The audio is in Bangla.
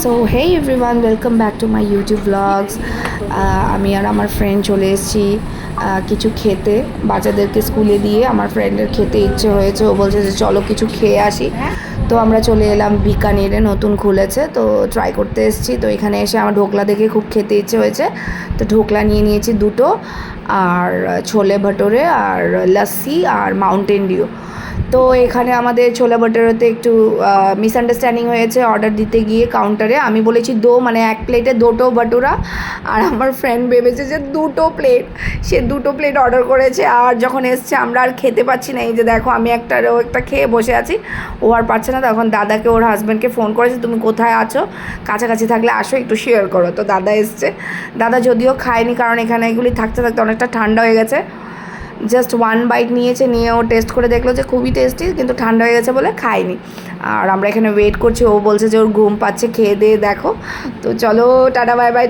So hey everyone, welcome back to my YouTube blogs. আমি আর আমার ফ্রেন্ড চলে এসেছি কিছু খেতে। বাচ্চাদেরকে স্কুলে দিয়ে আমার ফ্রেন্ডের খেতে ইচ্ছে হয়েছে, ও বলছে যে চলো কিছু খেয়ে আসি। তো আমরা চলে এলাম বিকানেরে, নতুন খুলেছে তো ট্রাই করতে এসেছি। তো এখানে এসে আমার ঢোকলা দেখে খুব খেতে ইচ্ছে হয়েছে, তো ঢোকলা নিয়ে নিয়েছি দুটো, আর ছোলে ভটোরে আর লস্যি আর মাউন্টেন ডিউ। তো এখানে আমাদের ছোলা ভাটোরেতে একটু মিসআন্ডারস্ট্যান্ডিং হয়েছে। অর্ডার দিতে গিয়ে কাউন্টারে আমি বলেছি দো, মানে এক প্লেটে দুটো ভাটোরা, আর আমার ফ্রেন্ড ভেবেছে যে দুটো প্লেট, সে দুটো প্লেট অর্ডার করেছে। আর যখন এসছে আমরা আর খেতে পাচ্ছি না, এই যে দেখো আমি একটা খেয়ে বসে আছি, ও আর পারছে না। তখন দাদাকে, ওর হাজব্যান্ডকে ফোন করেছে, তুমি কোথায় আছো, কাছাকাছি থাকলে আসো একটু শেয়ার করো। তো দাদা এসছে, দাদা যদিও খায়নি কারণ এখানে এগুলি থাকতে থাকতে অনেকটা ঠান্ডা হয়ে গেছে। জাস্ট ওয়ান বাইট নিয়েছে, নিয়ে ও টেস্ট করে দেখলো যে খুবই টেস্টি, কিন্তু ঠান্ডা হয়ে গেছে বলে খায়নি। আর আমরা এখানে ওয়েট করছি, ও বলছে যে ওর ঘুম পাচ্ছে, খেয়ে দিয়ে দেখো। তো চলো টাটা বাই বাই।